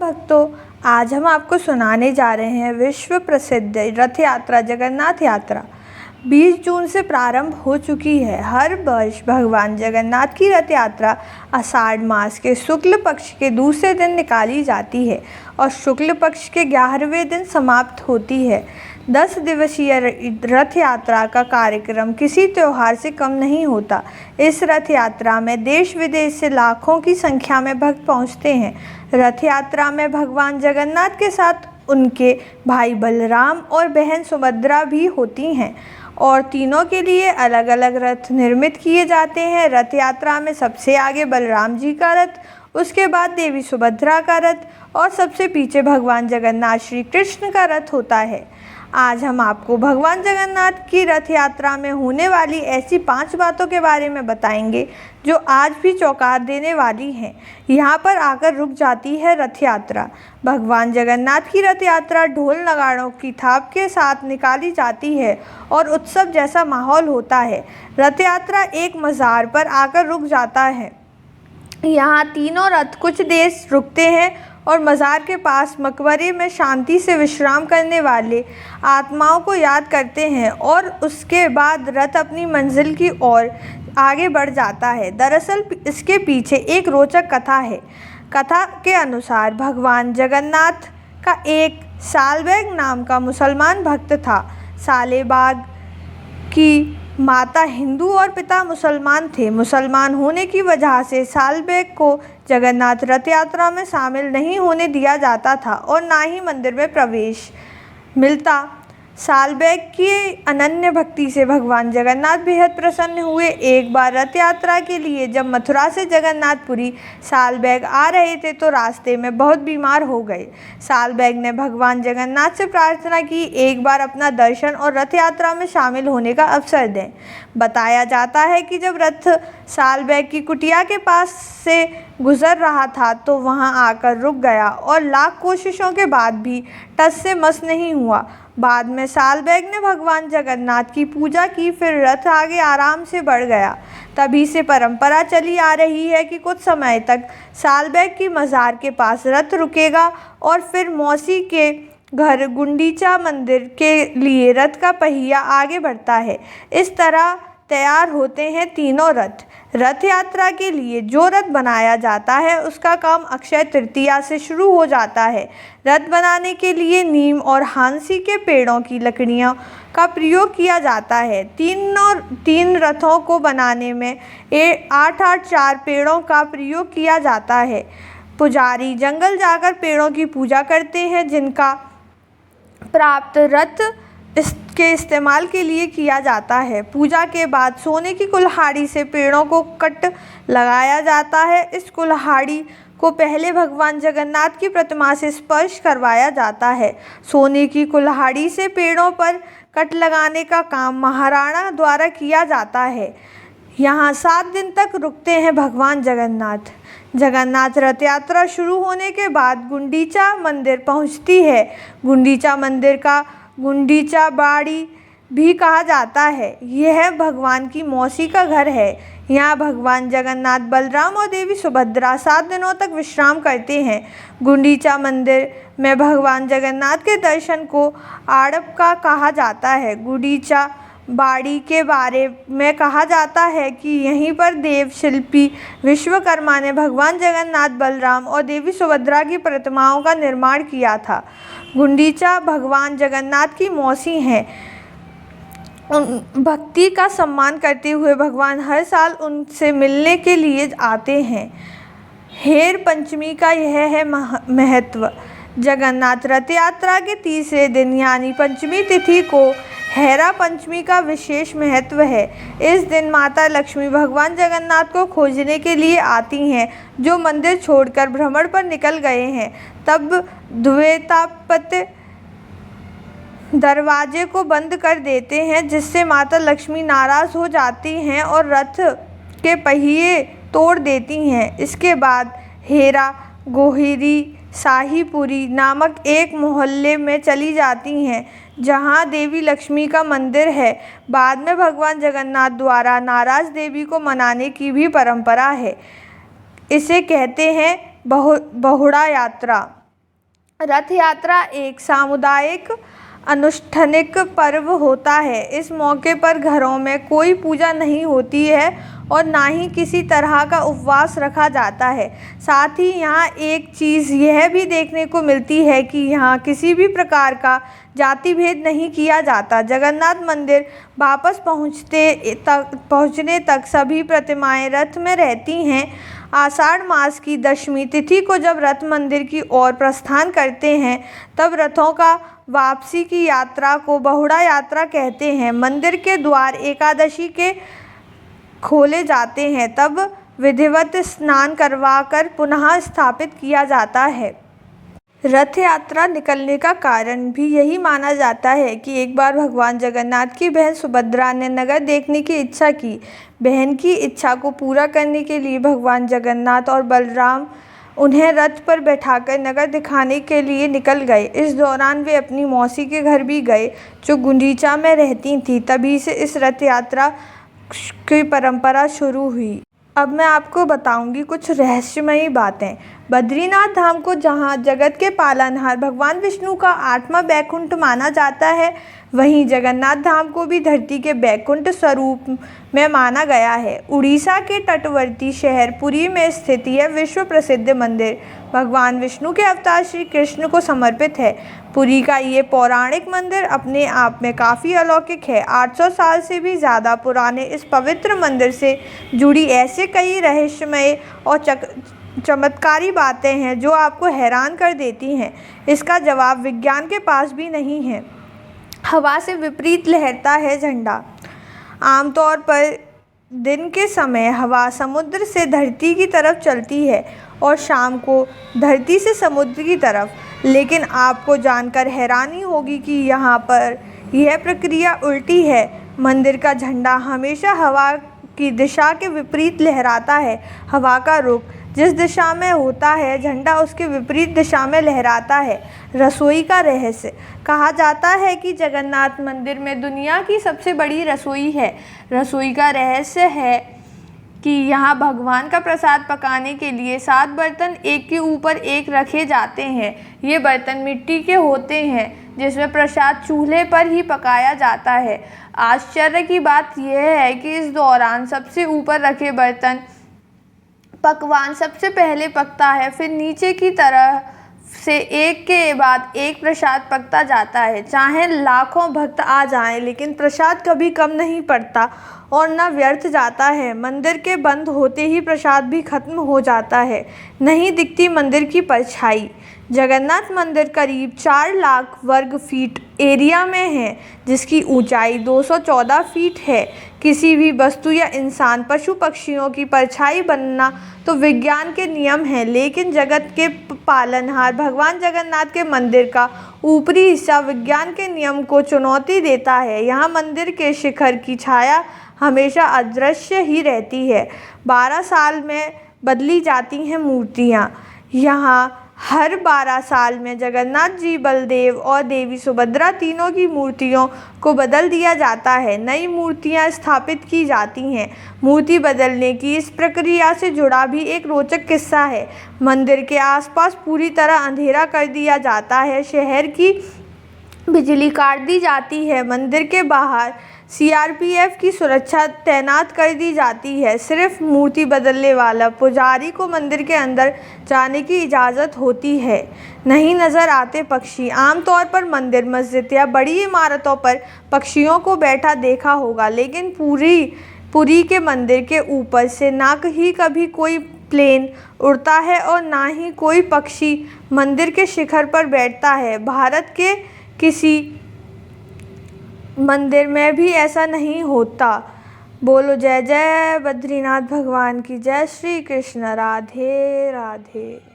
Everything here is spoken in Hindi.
भक्तों, आज हम आपको सुनाने जा रहे हैं विश्व प्रसिद्ध रथ यात्रा जगन्नाथ यात्रा। 20 जून से प्रारंभ हो चुकी है। हर वर्ष भगवान जगन्नाथ की रथ यात्रा आषाढ़ मास के शुक्ल पक्ष के दूसरे दिन निकाली जाती है और शुक्ल पक्ष के 11वें दिन समाप्त होती है। 10 दिवसीय रथ यात्रा का कार्यक्रम किसी त्योहार से कम नहीं होता। इस रथ यात्रा में देश विदेश से लाखों की संख्या में भक्त पहुंचते हैं। रथ यात्रा में भगवान जगन्नाथ के साथ उनके भाई बलराम और बहन सुभद्रा भी होती हैं और तीनों के लिए अलग अलग रथ निर्मित किए जाते हैं। रथ यात्रा में सबसे आगे बलराम जी का रथ, उसके बाद देवी सुभद्रा का रथ और सबसे पीछे भगवान जगन्नाथ श्री कृष्ण का रथ होता है। आज हम आपको भगवान जगन्नाथ की रथ यात्रा में होने वाली ऐसी 5 बातों के बारे में बताएंगे जो आज भी चौंका देने वाली हैं। यहाँ पर आकर रुक जाती है रथ यात्रा। भगवान जगन्नाथ की रथ यात्रा ढोल नगाड़ों की थाप के साथ निकाली जाती है और उत्सव जैसा माहौल होता है। रथ यात्रा एक मज़ार पर आकर रुक जाता है। यहाँ तीनों रथ कुछ देर रुकते हैं और मज़ार के पास मकबरे में शांति से विश्राम करने वाले आत्माओं को याद करते हैं और उसके बाद रथ अपनी मंजिल की ओर आगे बढ़ जाता है। दरअसल इसके पीछे एक रोचक कथा है। कथा के अनुसार भगवान जगन्नाथ का एक सालबैग नाम का मुसलमान भक्त था। सालेबाग की माता हिंदू और पिता मुसलमान थे। मुसलमान होने की वजह से सालबैग को जगन्नाथ रथ यात्रा में शामिल नहीं होने दिया जाता था और ना ही मंदिर में प्रवेश मिलता। सालबैग की अनन्य भक्ति से भगवान जगन्नाथ बेहद प्रसन्न हुए। एक बार रथ यात्रा के लिए जब मथुरा से जगन्नाथपुरी सालबैग आ रहे थे तो रास्ते में बहुत बीमार हो गए। सालबैग ने भगवान जगन्नाथ से प्रार्थना की, एक बार अपना दर्शन और रथ यात्रा में शामिल होने का अवसर दें। बताया जाता है कि जब रथ सालबैग की कुटिया के पास से गुजर रहा था तो वहां आकर रुक गया और लाख कोशिशों के बाद भी टस से मस नहीं हुआ। बाद में सालबैग ने भगवान जगन्नाथ की पूजा की, फिर रथ आगे आराम से बढ़ गया। तभी से परंपरा चली आ रही है कि कुछ समय तक सालबैग की मज़ार के पास रथ रुकेगा और फिर मौसी के घर गुंडीचा मंदिर के लिए रथ का पहिया आगे बढ़ता है। इस तरह तैयार होते हैं तीनों रथ। रथ यात्रा के लिए जो रथ बनाया जाता है उसका काम अक्षय तृतीया से शुरू हो जाता है। रथ बनाने के लिए नीम और हांसी के पेड़ों की लकड़ियों का प्रयोग किया जाता है। तीन रथों को बनाने में 8-8 4 पेड़ों का प्रयोग किया जाता है। पुजारी जंगल जाकर पेड़ों की पूजा करते हैं जिनका प्राप्त रथ इसके इस्तेमाल के लिए किया जाता है। पूजा के बाद सोने की कुल्हाड़ी से पेड़ों को कट लगाया जाता है। इस कुल्हाड़ी को पहले भगवान जगन्नाथ की प्रतिमा से स्पर्श करवाया जाता है। सोने की कुल्हाड़ी से पेड़ों पर कट लगाने का काम महाराणा द्वारा किया जाता है। यहाँ 7 दिन तक रुकते हैं भगवान जगन्नाथ। जगन्नाथ रथ यात्रा शुरू होने के बाद गुंडीचा मंदिर पहुँचती है। गुंडीचा मंदिर का गुंडीचा बाड़ी भी कहा जाता है। यह भगवान की मौसी का घर है। यहाँ भगवान जगन्नाथ, बलराम और देवी सुभद्रा 7 दिनों तक विश्राम करते हैं। गुंडीचा मंदिर में भगवान जगन्नाथ के दर्शन को आड़प का कहा जाता है। गुंडीचा बाड़ी के बारे में कहा जाता है कि यहीं पर देव शिल्पी विश्वकर्मा ने भगवान जगन्नाथ, बलराम और देवी सुभद्रा की प्रतिमाओं का निर्माण किया था। गुंडीचा भगवान जगन्नाथ की मौसी हैं। भक्ति का सम्मान करते हुए भगवान हर साल उनसे मिलने के लिए आते हैं। हेर पंचमी का यह है महत्व। जगन्नाथ रथ यात्रा के तीसरे दिन यानी पंचमी तिथि को हेरा पंचमी का विशेष महत्व है। इस दिन माता लक्ष्मी भगवान जगन्नाथ को खोजने के लिए आती हैं जो मंदिर छोड़कर भ्रमण पर निकल गए हैं। तब द्वैतापत्य दरवाजे को बंद कर देते हैं जिससे माता लक्ष्मी नाराज़ हो जाती हैं और रथ के पहिए तोड़ देती हैं। इसके बाद हेरा गोहिरी शाहीपुरी नामक एक मोहल्ले में चली जाती हैं जहां देवी लक्ष्मी का मंदिर है। बाद में भगवान जगन्नाथ द्वारा नाराज़ देवी को मनाने की भी परंपरा है। इसे कहते हैं बहुड़ा यात्रा। रथ यात्रा एक सामुदायिक अनुष्ठानिक पर्व होता है। इस मौके पर घरों में कोई पूजा नहीं होती है और ना ही किसी तरह का उपवास रखा जाता है। साथ ही यहाँ एक चीज़ यह भी देखने को मिलती है कि यहाँ किसी भी प्रकार का जाति भेद नहीं किया जाता। जगन्नाथ मंदिर वापस पहुँचने तक सभी प्रतिमाएं रथ में रहती हैं। आषाढ़ मास की दशमी तिथि को जब रथ मंदिर की ओर प्रस्थान करते हैं तब रथों का वापसी की यात्रा को बहुड़ा यात्रा कहते हैं। मंदिर के द्वार एकादशी के खोले जाते हैं, तब विधिवत स्नान करवाकर पुनः स्थापित किया जाता है। रथ यात्रा निकलने का कारण भी यही माना जाता है कि एक बार भगवान जगन्नाथ की बहन सुभद्रा ने नगर देखने की इच्छा की। बहन की इच्छा को पूरा करने के लिए भगवान जगन्नाथ और बलराम उन्हें रथ पर बैठाकर नगर दिखाने के लिए निकल गए। इस दौरान वे अपनी मौसी के घर भी गए जो गुंडीचा में रहती थी। तभी से इस रथ यात्रा की परंपरा शुरू हुई। अब मैं आपको बताऊंगी कुछ रहस्यमयी बातें। बद्रीनाथ धाम को जहां जगत के पालनहार भगवान विष्णु का 8वां बैकुंठ माना जाता है, वहीं जगन्नाथ धाम को भी धरती के बैकुंठ स्वरूप में माना गया है। उड़ीसा के तटवर्ती शहर पुरी में स्थित यह विश्व प्रसिद्ध मंदिर भगवान विष्णु के अवतार श्री कृष्ण को समर्पित है। पुरी का ये पौराणिक मंदिर अपने आप में काफ़ी अलौकिक है। 800 साल से भी ज़्यादा पुराने इस पवित्र मंदिर से जुड़ी ऐसे कई रहस्यमय और चमत्कारी बातें हैं जो आपको हैरान कर देती हैं। इसका जवाब विज्ञान के पास भी नहीं है। हवा से विपरीत लहरता है झंडा। आमतौर पर दिन के समय हवा समुद्र से धरती की तरफ चलती है और शाम को धरती से समुद्र की तरफ। लेकिन आपको जानकर हैरानी होगी कि यहाँ पर यह प्रक्रिया उल्टी है। मंदिर का झंडा हमेशा हवा की दिशा के विपरीत लहराता है। हवा का रुख जिस दिशा में होता है, झंडा उसके विपरीत दिशा में लहराता है। रसोई का रहस्य। कहा जाता है कि जगन्नाथ मंदिर में दुनिया की सबसे बड़ी रसोई है। रसोई का रहस्य है कि यहाँ भगवान का प्रसाद पकाने के लिए 7 बर्तन एक के ऊपर एक रखे जाते हैं। ये बर्तन मिट्टी के होते हैं जिसमें प्रसाद चूल्हे पर ही पकाया जाता है। आश्चर्य की बात यह है कि इस दौरान सबसे ऊपर रखे बर्तन पकवान सबसे पहले पकता है, फिर नीचे की तरह से एक के बाद एक प्रसाद पकता जाता है। चाहे लाखों भक्त आ जाएं, लेकिन प्रसाद कभी कम नहीं पड़ता और न व्यर्थ जाता है। मंदिर के बंद होते ही प्रसाद भी खत्म हो जाता है। नहीं दिखती मंदिर की परछाई। जगन्नाथ मंदिर करीब 4 लाख वर्ग फीट एरिया में है, जिसकी ऊंचाई 214 फीट है। किसी भी वस्तु या इंसान, पशु पक्षियों की परछाई बनना तो विज्ञान के नियम हैं, लेकिन जगत के पालनहार भगवान जगन्नाथ के मंदिर का ऊपरी हिस्सा विज्ञान के नियम को चुनौती देता है। यहाँ मंदिर के शिखर की छाया हमेशा अदृश्य ही रहती है। 12 साल में बदली जाती हैं मूर्तियाँ। यहाँ हर 12 साल में जगन्नाथ जी, बलदेव और देवी सुभद्रा तीनों की मूर्तियों को बदल दिया जाता है। नई मूर्तियां स्थापित की जाती हैं। मूर्ति बदलने की इस प्रक्रिया से जुड़ा भी एक रोचक किस्सा है। मंदिर के आसपास पूरी तरह अंधेरा कर दिया जाता है। शहर की बिजली काट दी जाती है। मंदिर के बाहर सीआरपीएफ की सुरक्षा तैनात कर दी जाती है। सिर्फ मूर्ति बदलने वाला पुजारी को मंदिर के अंदर जाने की इजाज़त होती है। नहीं नज़र आते पक्षी। आमतौर पर मंदिर, मस्जिद या बड़ी इमारतों पर पक्षियों को बैठा देखा होगा, लेकिन पुरी के मंदिर के ऊपर से ना ही कभी कोई प्लेन उड़ता है और ना ही कोई पक्षी मंदिर के शिखर पर बैठता है। भारत के किसी मंदिर में भी ऐसा नहीं होता। बोलो जय जय बद्रीनाथ भगवान की जय। श्री कृष्ण। राधे राधे।